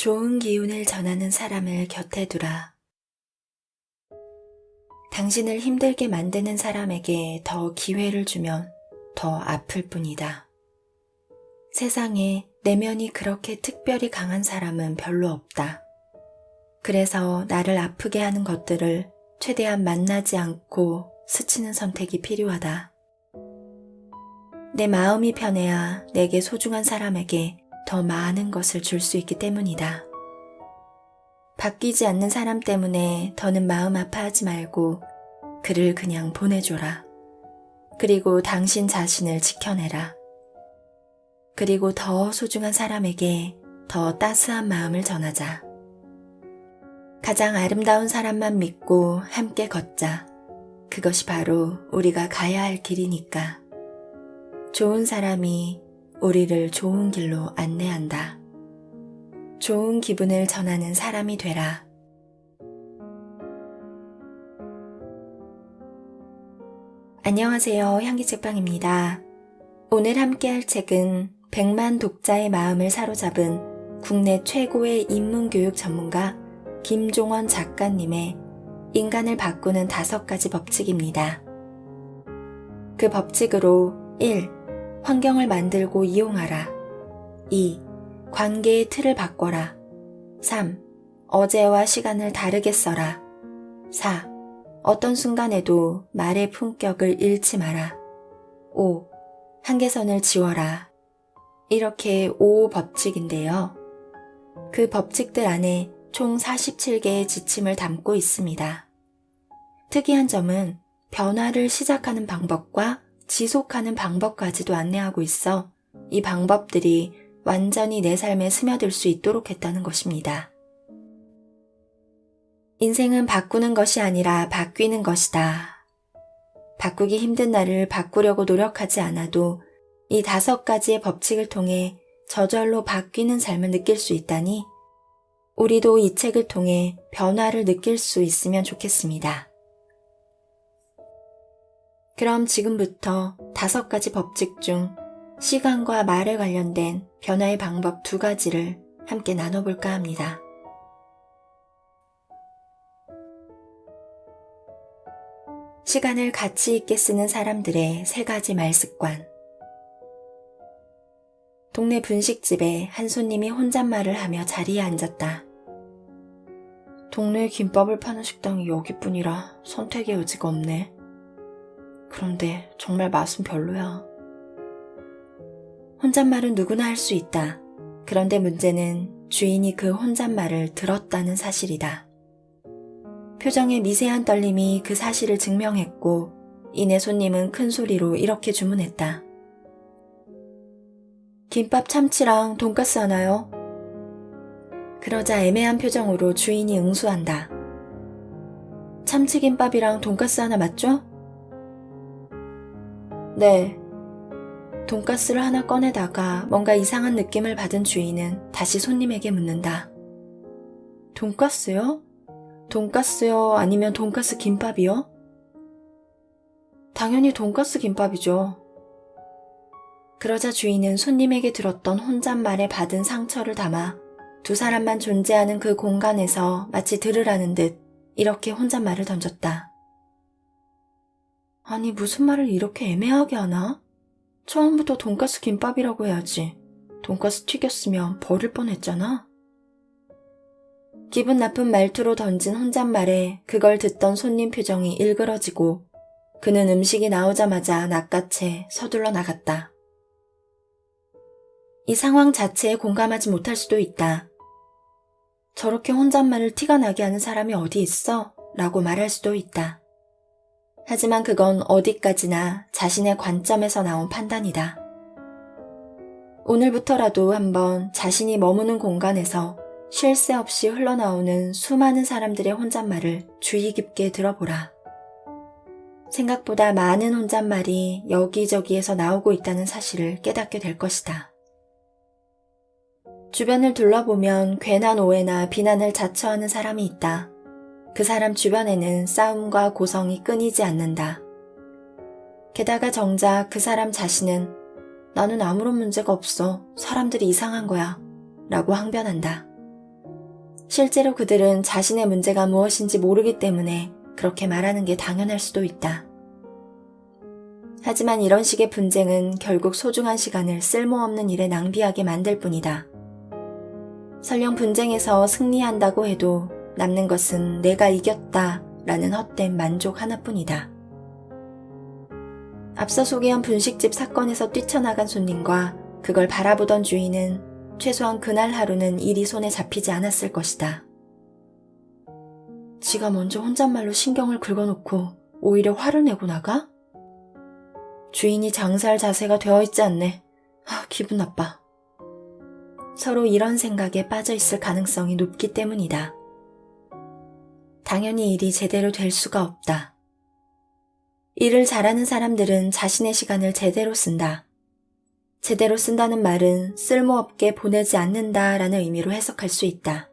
좋은 기운을 전하는 사람을 곁에 두라. 당신을 힘들게 만드는 사람에게 더 기회를 주면 더 아플 뿐이다. 세상에 내면이 그렇게 특별히 강한 사람은 별로 없다. 그래서 나를 아프게 하는 것들을 최대한 만나지 않고 스치는 선택이 필요하다. 내 마음이 편해야 내게 소중한 사람에게 더 많은 것을 줄 수 있기 때문이다. 바뀌지 않는 사람 때문에 더는 마음 아파하지 말고 그를 그냥 보내줘라. 그리고 당신 자신을 지켜내라. 그리고 더 소중한 사람에게 더 따스한 마음을 전하자. 가장 아름다운 사람만 믿고 함께 걷자. 그것이 바로 우리가 가야 할 길이니까. 좋은 사람이 우리를 좋은 길로 안내한다. 좋은 기분을 전하는 사람이 되라. 안녕하세요. 향기책방입니다. 오늘 함께할 책은 100만 독자의 마음을 사로잡은 국내 최고의 인문교육 전문가 김종원 작가님의 인간을 바꾸는 5가지 법칙입니다. 그 법칙으로 1. 환경을 만들고 이용하라. 2. 관계의 틀을 바꿔라. 3. 어제와 시간을 다르게 써라. 4. 어떤 순간에도 말의 품격을 잃지 마라. 5. 한계선을 지워라. 이렇게 5 법칙인데요. 그 법칙들 안에 총 47개의 지침을 담고 있습니다. 특이한 점은 변화를 시작하는 방법과 지속하는 방법까지도 안내하고 있어 이 방법들이 완전히 내 삶에 스며들 수 있도록 했다는 것입니다. 인생은 바꾸는 것이 아니라 바뀌는 것이다. 바꾸기 힘든 나를 바꾸려고 노력하지 않아도 이 5가지의 법칙을 통해 저절로 바뀌는 삶을 느낄 수 있다니 우리도 이 책을 통해 변화를 느낄 수 있으면 좋겠습니다. 그럼 지금부터 5가지 법칙 중 시간과 말에 관련된 변화의 방법 2가지를 함께 나눠볼까 합니다. 시간을 가치 있게 쓰는 사람들의 3가지 말습관. 동네 분식집에 한 손님이 혼잣말을 하며 자리에 앉았다. 동네에 김밥을 파는 식당이 여기뿐이라 선택의 여지가 없네. 그런데 정말 맛은 별로야. 혼잣말은 누구나 할 수 있다. 그런데 문제는 주인이 그 혼잣말을 들었다는 사실이다. 표정의 미세한 떨림이 그 사실을 증명했고 이내 손님은 큰 소리로 이렇게 주문했다. 김밥 참치랑 돈가스 하나요? 그러자 애매한 표정으로 주인이 응수한다. 참치김밥이랑 돈가스 하나 맞죠? 네. 돈가스를 하나 꺼내다가 뭔가 이상한 느낌을 받은 주인은 다시 손님에게 묻는다. 돈가스요? 돈가스요? 아니면 돈가스 김밥이요? 당연히 돈가스 김밥이죠. 그러자 주인은 손님에게 들었던 혼잣말에 받은 상처를 담아 2 사람만 존재하는 그 공간에서 마치 들으라는 듯 이렇게 혼잣말을 던졌다. 아니 무슨 말을 이렇게 애매하게 하나? 처음부터 돈가스 김밥이라고 해야지. 돈가스 튀겼으면 버릴 뻔했잖아. 기분 나쁜 말투로 던진 혼잣말에 그걸 듣던 손님 표정이 일그러지고 그는 음식이 나오자마자 낚아채 서둘러 나갔다. 이 상황 자체에 공감하지 못할 수도 있다. 저렇게 혼잣말을 티가 나게 하는 사람이 어디 있어? 라고 말할 수도 있다. 하지만 그건 어디까지나 자신의 관점에서 나온 판단이다. 오늘부터라도 한번 자신이 머무는 공간에서 쉴 새 없이 흘러나오는 수많은 사람들의 혼잣말을 주의 깊게 들어보라. 생각보다 많은 혼잣말이 여기저기에서 나오고 있다는 사실을 깨닫게 될 것이다. 주변을 둘러보면 괜한 오해나 비난을 자처하는 사람이 있다. 그 사람 주변에는 싸움과 고성이 끊이지 않는다. 게다가 정작 그 사람 자신은 나는 아무런 문제가 없어. 사람들이 이상한 거야. 라고 항변한다. 실제로 그들은 자신의 문제가 무엇인지 모르기 때문에 그렇게 말하는 게 당연할 수도 있다. 하지만 이런 식의 분쟁은 결국 소중한 시간을 쓸모없는 일에 낭비하게 만들 뿐이다. 설령 분쟁에서 승리한다고 해도 남는 것은 내가 이겼다 라는 헛된 만족 하나뿐이다. 앞서 소개한 분식집 사건에서 뛰쳐나간 손님과 그걸 바라보던 주인은 최소한 그날 하루는 일이 손에 잡히지 않았을 것이다. 지가 먼저 혼잣말로 신경을 긁어놓고 오히려 화를 내고 나가? 주인이 장사할 자세가 되어있지 않네. 기분 나빠. 서로 이런 생각에 빠져있을 가능성이 높기 때문이다. 당연히 일이 제대로 될 수가 없다. 일을 잘하는 사람들은 자신의 시간을 제대로 쓴다. 제대로 쓴다는 말은 쓸모없게 보내지 않는다라는 의미로 해석할 수 있다.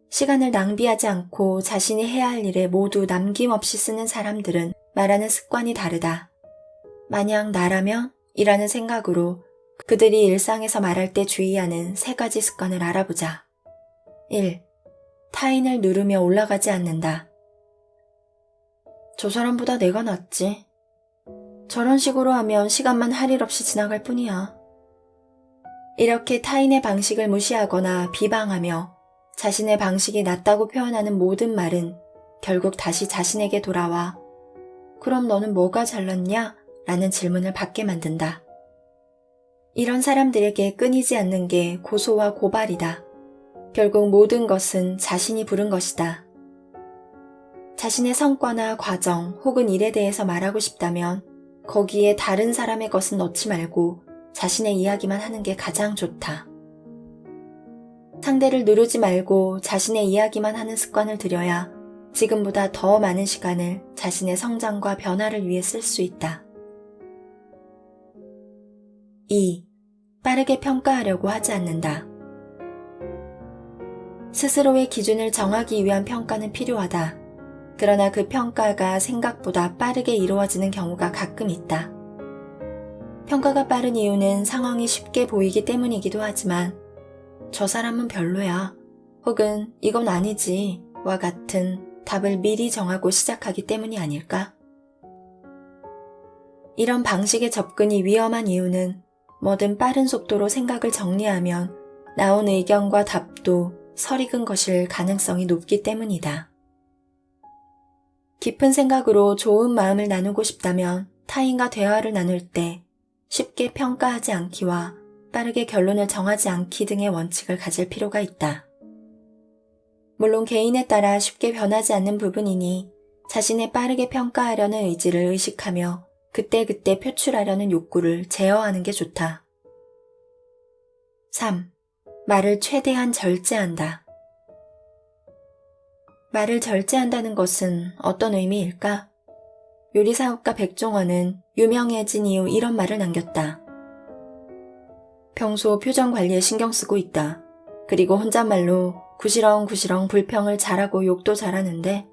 시간을 낭비하지 않고 자신이 해야 할 일에 모두 남김없이 쓰는 사람들은 말하는 습관이 다르다. 만약 나라면? 이라는 생각으로 그들이 일상에서 말할 때 주의하는 3가지 습관을 알아보자. 1. 타인을 누르며 올라가지 않는다. 저 사람보다 내가 낫지. 저런 식으로 하면 시간만 할 일 없이 지나갈 뿐이야. 이렇게 타인의 방식을 무시하거나 비방하며 자신의 방식이 낫다고 표현하는 모든 말은 결국 다시 자신에게 돌아와 그럼 너는 뭐가 잘났냐? 라는 질문을 받게 만든다. 이런 사람들에게 끊이지 않는 게 고소와 고발이다. 결국 모든 것은 자신이 부른 것이다. 자신의 성과나 과정 혹은 일에 대해서 말하고 싶다면 거기에 다른 사람의 것은 넣지 말고 자신의 이야기만 하는 게 가장 좋다. 상대를 누르지 말고 자신의 이야기만 하는 습관을 들여야 지금보다 더 많은 시간을 자신의 성장과 변화를 위해 쓸 수 있다. 2. 빠르게 평가하려고 하지 않는다. 스스로의 기준을 정하기 위한 평가는 필요하다. 그러나 그 평가가 생각보다 빠르게 이루어지는 경우가 가끔 있다. 평가가 빠른 이유는 상황이 쉽게 보이기 때문이기도 하지만 저 사람은 별로야 혹은 이건 아니지 와 같은 답을 미리 정하고 시작하기 때문이 아닐까? 이런 방식의 접근이 위험한 이유는 뭐든 빠른 속도로 생각을 정리하면 나온 의견과 답도 설익은 것일 가능성이 높기 때문이다. 깊은 생각으로 좋은 마음을 나누고 싶다면 타인과 대화를 나눌 때 쉽게 평가하지 않기와 빠르게 결론을 정하지 않기 등의 원칙을 가질 필요가 있다. 물론 개인에 따라 쉽게 변하지 않는 부분이니 자신의 빠르게 평가하려는 의지를 의식하며 그때그때 표출하려는 욕구를 제어하는 게 좋다. 3. 말을 최대한 절제한다. 말을 절제한다는 것은 어떤 의미일까? 요리사업가 백종원은 유명해진 이후 이런 말을 남겼다. 평소 표정 관리에 신경 쓰고 있다. 그리고 혼잣말로 구시렁구시렁 불평을 잘하고 욕도 잘하는데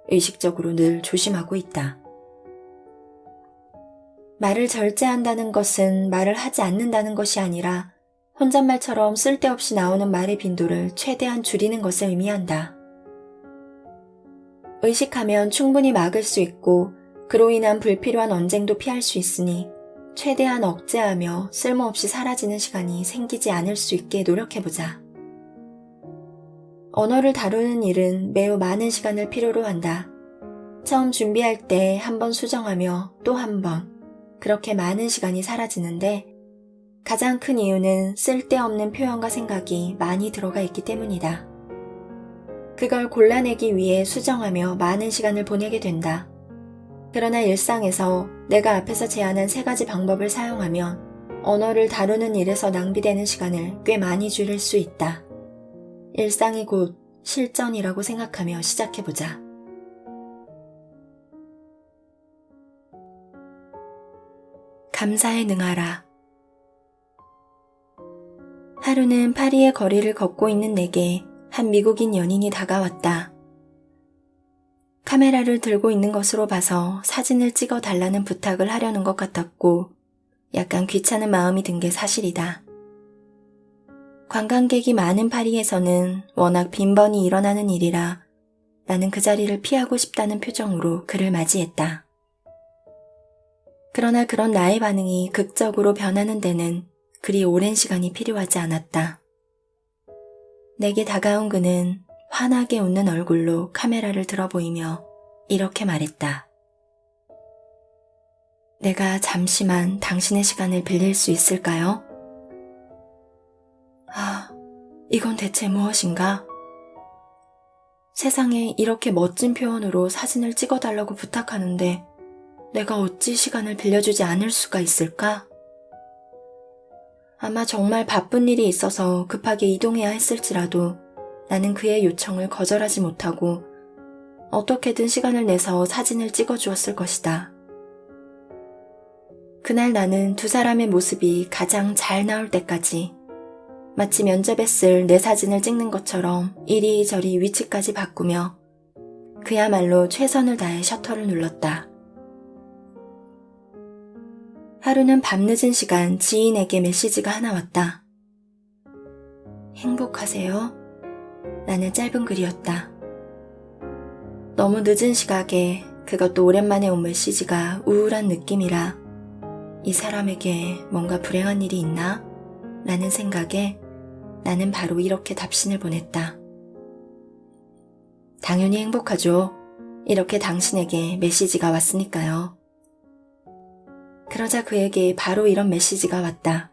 의식적으로 늘 조심하고 있다. 말을 절제한다는 것은 말을 하지 않는다는 것이 아니라 혼잣말처럼 쓸데없이 나오는 말의 빈도를 최대한 줄이는 것을 의미한다. 의식하면 충분히 막을 수 있고 그로 인한 불필요한 언쟁도 피할 수 있으니 최대한 억제하며 쓸모없이 사라지는 시간이 생기지 않을 수 있게 노력해보자. 언어를 다루는 일은 매우 많은 시간을 필요로 한다. 처음 준비할 때 한 번 수정하며 또 한 번 그렇게 많은 시간이 사라지는데 가장 큰 이유는 쓸데없는 표현과 생각이 많이 들어가 있기 때문이다. 그걸 골라내기 위해 수정하며 많은 시간을 보내게 된다. 그러나 일상에서 내가 앞에서 제안한 3가지 방법을 사용하면 언어를 다루는 일에서 낭비되는 시간을 꽤 많이 줄일 수 있다. 일상이 곧 실전이라고 생각하며 시작해보자. 감사에 능하라. 하루는 파리의 거리를 걷고 있는 내게 한 미국인 연인이 다가왔다. 카메라를 들고 있는 것으로 봐서 사진을 찍어 달라는 부탁을 하려는 것 같았고 약간 귀찮은 마음이 든 게 사실이다. 관광객이 많은 파리에서는 워낙 빈번히 일어나는 일이라 나는 그 자리를 피하고 싶다는 표정으로 그를 맞이했다. 그러나 그런 나의 반응이 극적으로 변하는 데는 그리 오랜 시간이 필요하지 않았다. 내게 다가온 그는 환하게 웃는 얼굴로 카메라를 들어보이며 이렇게 말했다. 내가 잠시만 당신의 시간을 빌릴 수 있을까요? 이건 대체 무엇인가? 세상에 이렇게 멋진 표현으로 사진을 찍어달라고 부탁하는데 내가 어찌 시간을 빌려주지 않을 수가 있을까? 아마 정말 바쁜 일이 있어서 급하게 이동해야 했을지라도 나는 그의 요청을 거절하지 못하고 어떻게든 시간을 내서 사진을 찍어주었을 것이다. 그날 나는 두 사람의 모습이 가장 잘 나올 때까지 마치 면접에 쓸 내 사진을 찍는 것처럼 이리저리 위치까지 바꾸며 그야말로 최선을 다해 셔터를 눌렀다. 하루는 밤늦은 시간 지인에게 메시지가 하나 왔다. 행복하세요? 라는 짧은 글이었다. 너무 늦은 시각에 그것도 오랜만에 온 메시지가 우울한 느낌이라 이 사람에게 뭔가 불행한 일이 있나? 라는 생각에 나는 바로 이렇게 답신을 보냈다. 당연히 행복하죠. 이렇게 당신에게 메시지가 왔으니까요. 그러자 그에게 바로 이런 메시지가 왔다.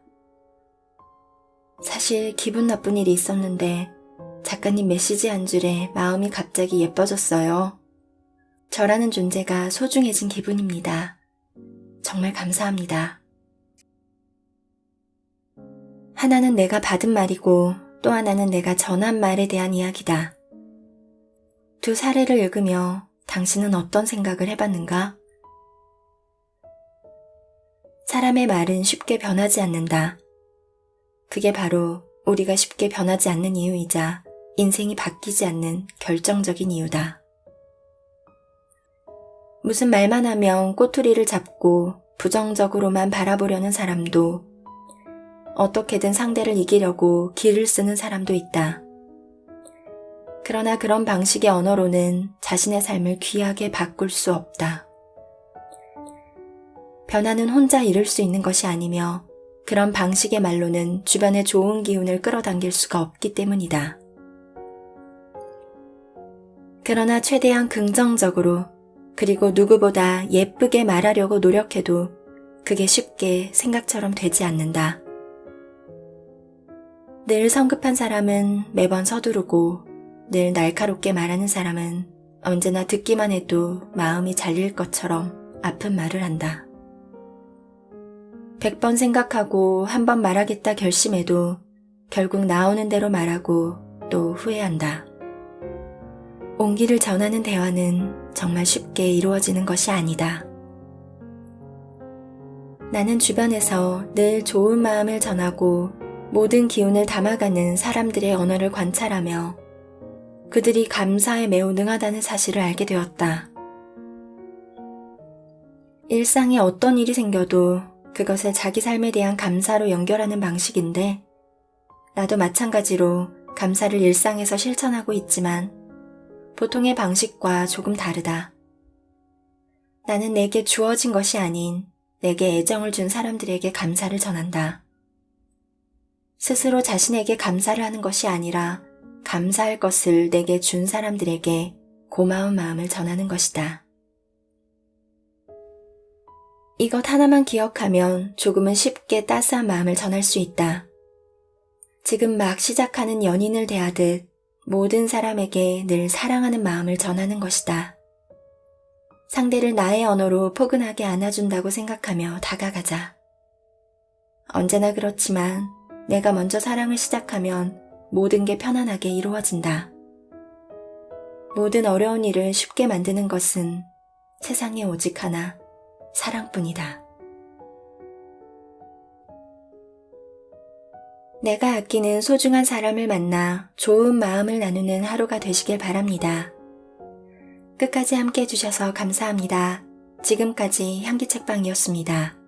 사실 기분 나쁜 일이 있었는데 작가님 메시지 한 줄에 마음이 갑자기 예뻐졌어요. 저라는 존재가 소중해진 기분입니다. 정말 감사합니다. 하나는 내가 받은 말이고 또 하나는 내가 전한 말에 대한 이야기다. 두 사례를 읽으며 당신은 어떤 생각을 해봤는가? 사람의 말은 쉽게 변하지 않는다. 그게 바로 우리가 쉽게 변하지 않는 이유이자 인생이 바뀌지 않는 결정적인 이유다. 무슨 말만 하면 꼬투리를 잡고 부정적으로만 바라보려는 사람도 어떻게든 상대를 이기려고 기를 쓰는 사람도 있다. 그러나 그런 방식의 언어로는 자신의 삶을 귀하게 바꿀 수 없다. 변화는 혼자 이룰 수 있는 것이 아니며 그런 방식의 말로는 주변의 좋은 기운을 끌어당길 수가 없기 때문이다. 그러나 최대한 긍정적으로 그리고 누구보다 예쁘게 말하려고 노력해도 그게 쉽게 생각처럼 되지 않는다. 늘 성급한 사람은 매번 서두르고 늘 날카롭게 말하는 사람은 언제나 듣기만 해도 마음이 잘릴 것처럼 아픈 말을 한다. 100번 생각하고 한 번 말하겠다 결심해도 결국 나오는 대로 말하고 또 후회한다. 온기를 전하는 대화는 정말 쉽게 이루어지는 것이 아니다. 나는 주변에서 늘 좋은 마음을 전하고 모든 기운을 담아가는 사람들의 언어를 관찰하며 그들이 감사에 매우 능하다는 사실을 알게 되었다. 일상에 어떤 일이 생겨도 그것을 자기 삶에 대한 감사로 연결하는 방식인데 나도 마찬가지로 감사를 일상에서 실천하고 있지만 보통의 방식과 조금 다르다. 나는 내게 주어진 것이 아닌 내게 애정을 준 사람들에게 감사를 전한다. 스스로 자신에게 감사를 하는 것이 아니라 감사할 것을 내게 준 사람들에게 고마운 마음을 전하는 것이다. 이것 하나만 기억하면 조금은 쉽게 따스한 마음을 전할 수 있다. 지금 막 시작하는 연인을 대하듯 모든 사람에게 늘 사랑하는 마음을 전하는 것이다. 상대를 나의 언어로 포근하게 안아준다고 생각하며 다가가자. 언제나 그렇지만 내가 먼저 사랑을 시작하면 모든 게 편안하게 이루어진다. 모든 어려운 일을 쉽게 만드는 것은 세상에 오직 하나, 사랑뿐이다. 내가 아끼는 소중한 사람을 만나 좋은 마음을 나누는 하루가 되시길 바랍니다. 끝까지 함께 해주셔서 감사합니다. 지금까지 향기책방이었습니다.